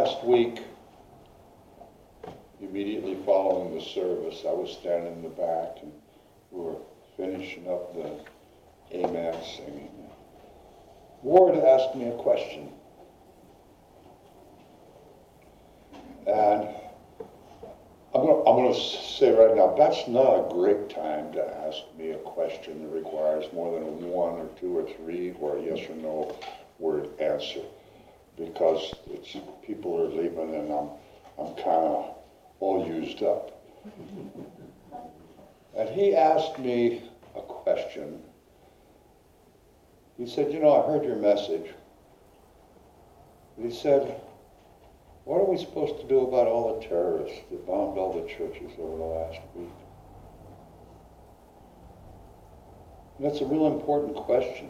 Last week, immediately following the service, I was standing in the back and we were finishing up the Amen singing. Ward asked me a question. And I'm going to say right now, that's not a great time to ask me a question that requires more than a 1 or 2 or 3 or a yes or no word answer, because people are leaving and I'm kind of all used up. And he asked me a question. He said, I heard your message. He said, what are we supposed to do about all the terrorists that bombed all the churches over the last week? And that's a real important question.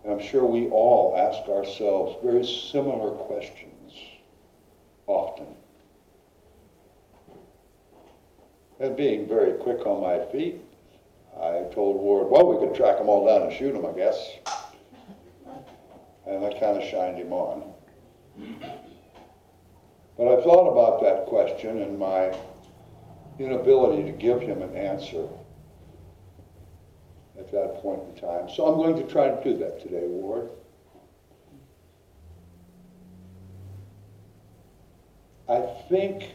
And I'm sure we all ask ourselves very similar questions often. And being very quick on my feet, I told Ward, well, we could track them all down and shoot them, I guess. And I kind of shined him on. But I thought about that question and my inability to give him an answer at that point in time. So I'm going to try to do that today, Ward. I think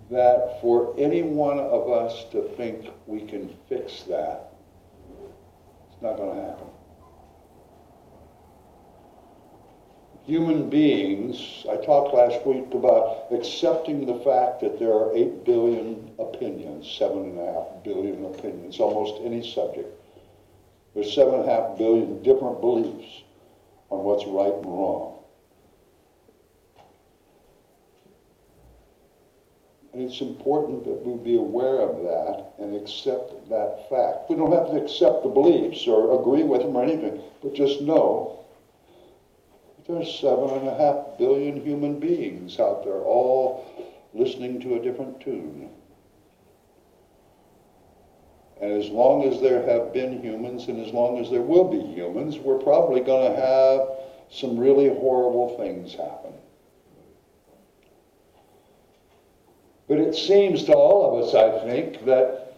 that for any one of us to think we can fix that, it's not going to happen. Human beings, I talked last week about accepting the fact that there are 8 billion opinions, 7.5 billion opinions, almost any subject. There's 7.5 billion different beliefs on what's right and wrong. And it's important that we be aware of that and accept that fact. We don't have to accept the beliefs or agree with them or anything, but just know there's 7.5 billion human beings out there, all listening to a different tune. And as long as there have been humans, and as long as there will be humans, we're probably going to have some really horrible things happen. But it seems to all of us, I think, that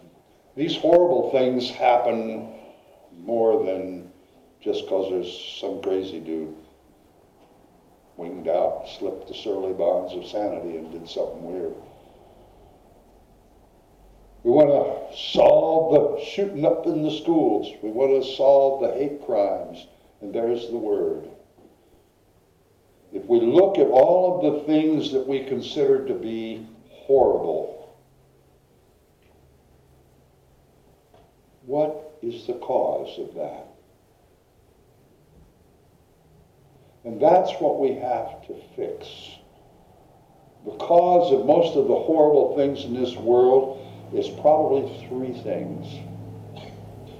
these horrible things happen more than just because there's some crazy dude winged out, slipped the surly bonds of sanity and did something weird. We want to solve the shooting up in the schools. We want to solve the hate crimes. And there's the word. If we look at all of the things that we consider to be horrible, what is the cause of that? And that's what we have to fix. The cause of most of the horrible things in this world is probably 3 things: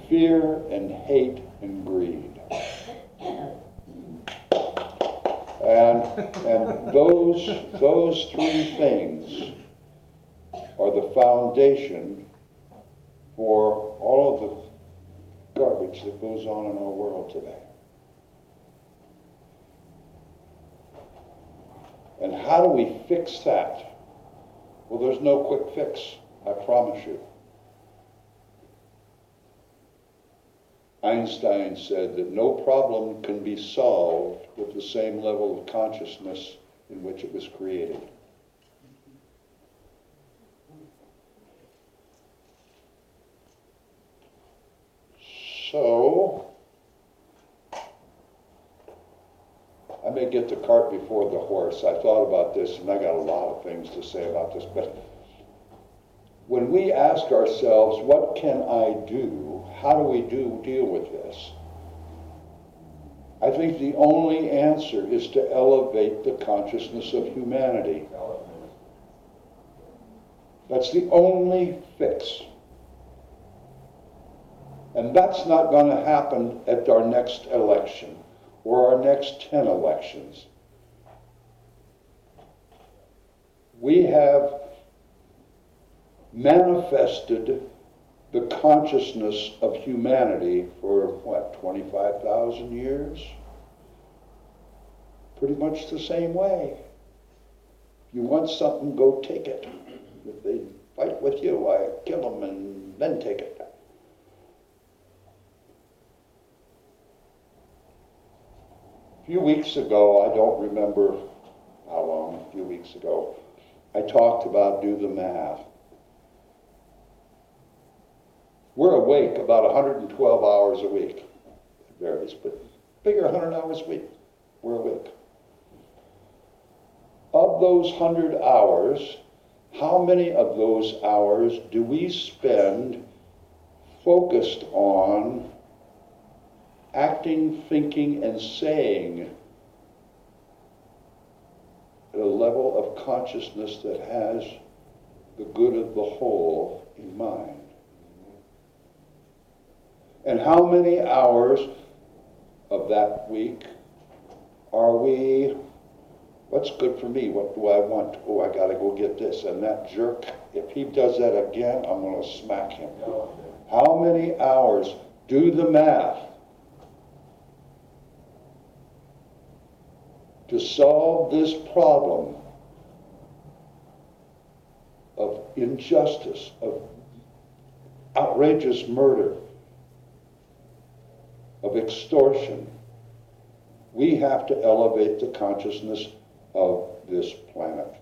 fear and hate and greed. And those 3 things are the foundation for all of the garbage that goes on in our world today. And how do we fix that? Well, there's no quick fix, I promise you. Einstein said that no problem can be solved with the same level of consciousness in which it was created. So, I may get the cart before the horse. I thought about this, and I got a lot of things to say about this, but when we ask ourselves, what can I do? How do we deal with this? I think the only answer is to elevate the consciousness of humanity. That's the only fix. And that's not going to happen at our next election or our next 10 elections. We have manifested the consciousness of humanity for, 25,000 years? pretty much the same way. If you want something, go take it. If they fight with you, why, kill them and then take it. A few weeks ago, I don't remember how long, a few weeks ago, I talked about do the math. We're awake about 112 hours a week. It varies, but figure 100 hours a week. We're awake. Of those 100 hours, how many of those hours do we spend focused on acting, thinking, and saying at a level of consciousness that has the good of the whole in mind? And how many hours of that week are we, what's good for me? What do I want? Oh, I gotta go get this. And that jerk, if he does that again, I'm gonna smack him. How many hours? Do the math. To solve this problem of injustice, of outrageous murder, of extortion, we have to elevate the consciousness of this planet.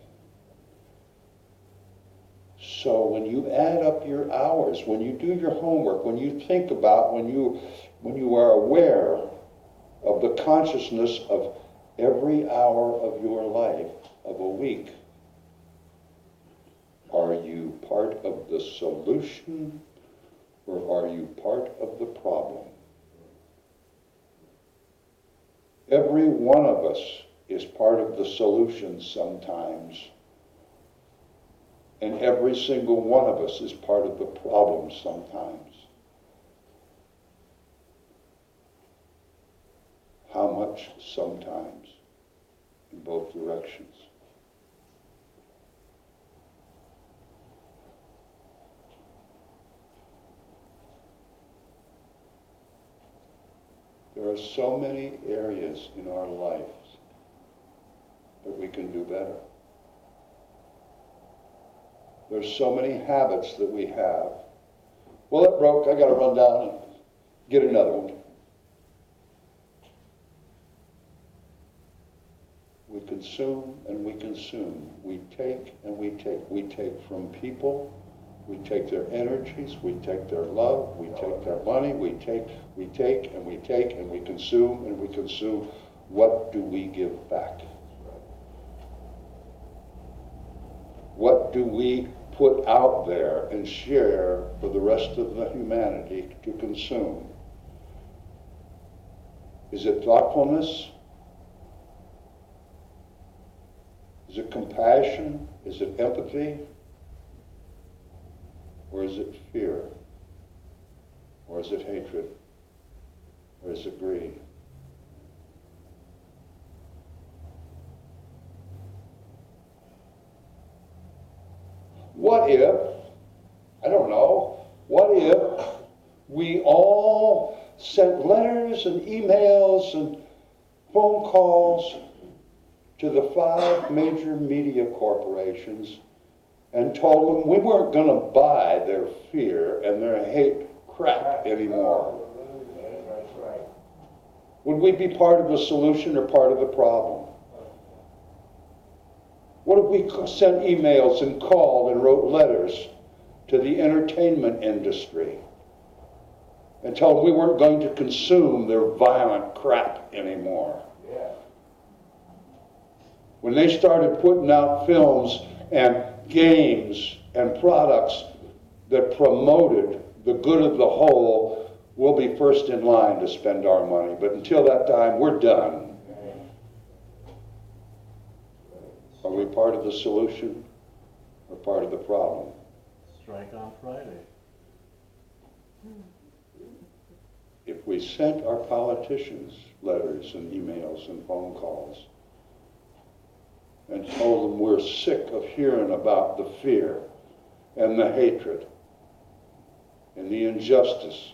So when you add up your hours, when you do your homework, when you think about, when you are aware of the consciousness of every hour of your life, of a week, are you part of the solution or are you part of the problem? Every one of us is part of the solution sometimes, and every single one of us is part of the problem sometimes. How much sometimes? In both directions. There are so many areas in our lives that we can do better. There's so many habits that we have. Well, it broke, I gotta run down and get another one. We consume and we consume. We take and we take. We take from people. We take their energies. We take their love. We take their money. We take and we take and we consume and we consume. What do we give back? What do we put out there and share for the rest of the humanity to consume? Is it thoughtfulness? Is it compassion? Is it empathy? Or is it fear? Or is it hatred? Or is it greed? What if, I don't know, what if we all sent letters and emails and phone calls to the 5 major media corporations and told them we weren't going to buy their fear and their hate crap anymore? Would we be part of the solution or part of the problem? What if we sent emails and called and wrote letters to the entertainment industry and told them we weren't going to consume their violent crap anymore? When they started putting out films and games and products that promoted the good of the whole, we'll be first in line to spend our money. But until that time, we're done. Are we part of the solution or part of the problem? Strike on Friday. If we sent our politicians letters and emails and phone calls and told them we're sick of hearing about the fear and the hatred and the injustice,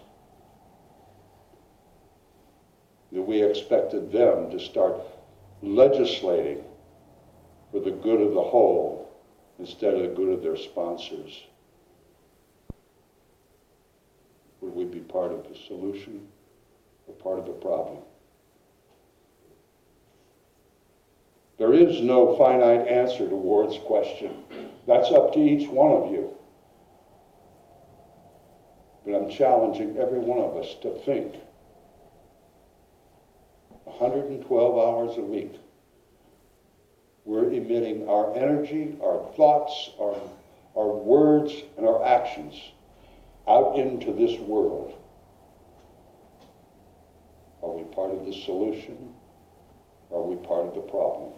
that we expected them to start legislating for the good of the whole instead of the good of their sponsors, would we be part of the solution or part of the problem? There is no finite answer to Ward's question. That's up to each one of you. But I'm challenging every one of us to think 112 hours a week. We're emitting our energy, our thoughts, our words, and our actions out into this world. Are we part of the solution? Are we part of the problem?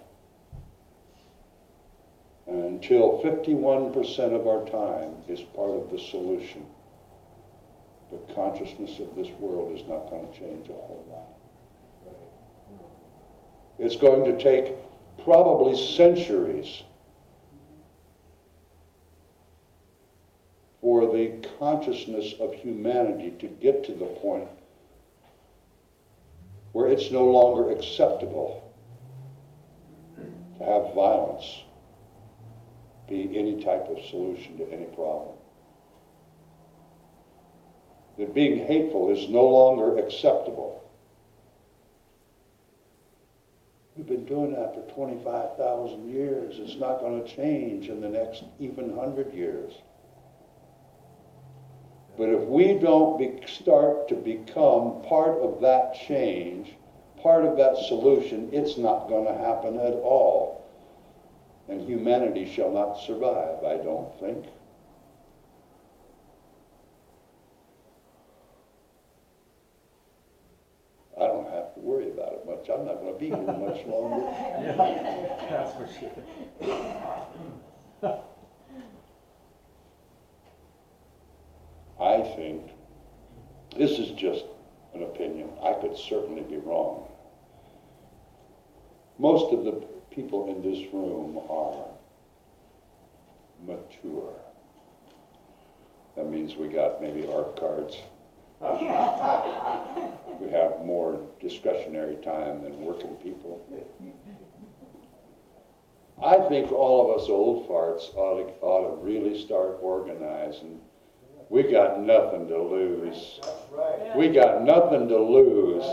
And until 51% of our time is part of the solution, the consciousness of this world is not going to change a whole lot. It's going to take probably centuries for the consciousness of humanity to get to the point where it's no longer acceptable to have violence be any type of solution to any problem. That being hateful is no longer acceptable. We've been doing that for 25,000 years. It's not going to change in the next even 100 years. But if we don't start to become part of that change, part of that solution, it's not going to happen at all. And humanity shall not survive, I don't think. I don't have to worry about it much. I'm not going to be here much longer. Yeah, that's for sure. I think, this is just an opinion, I could certainly be wrong. Most of the people in this room are mature. That means we got maybe ARC cards. We have more discretionary time than working people. I think all of us old farts ought to really start organizing. We got nothing to lose. That's right. We got nothing to lose.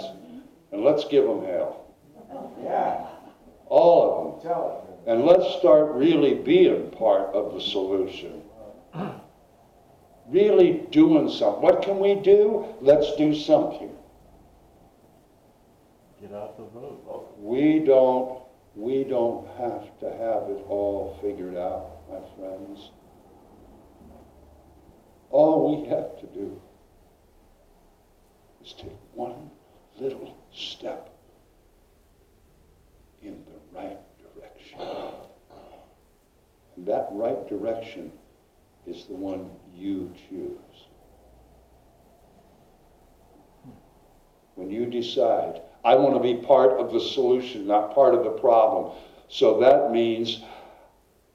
And let's give them hell. Yeah. All of them. Tell it. And let's start really being part of the solution. Really doing something. What can we do? Let's do something. Get out the vote. We don't have to have it all figured out, my friends. All we have to do is take one little step in the right direction. And that right direction is the one you choose. When you decide, I want to be part of the solution, not part of the problem. So that means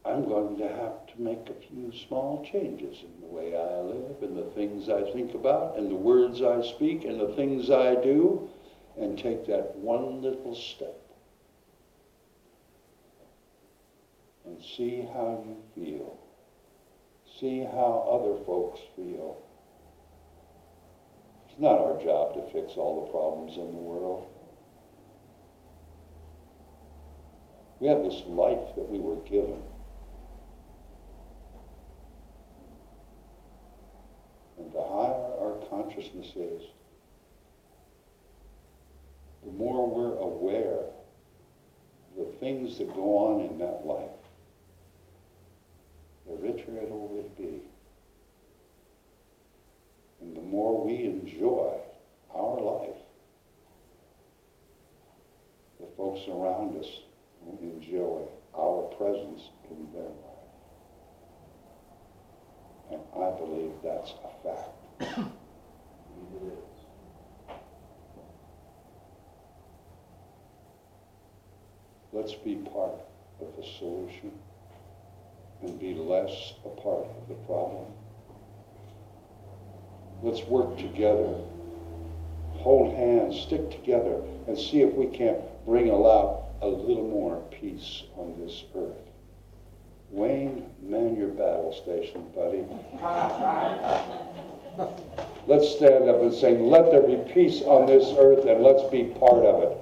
I'm going to have to make a few small changes in the way I live, and the things I think about, and the words I speak, and the things I do, and take that one little step. And see how you feel. See how other folks feel. It's not our job to fix all the problems in the world. We have this life that we were given. And the higher our consciousness is, the more we're aware of the things that go on in that life, the richer it will be. And the more we enjoy our life, the folks around us will enjoy our presence in their life. And I believe that's a fact. It is. Let's be part of the solution and be less a part of the problem. Let's work together, hold hands, stick together, and see if we can't bring about a little more peace on this earth. Wayne, man your battle station, buddy. Let's stand up and sing, let there be peace on this earth, and let's be part of it.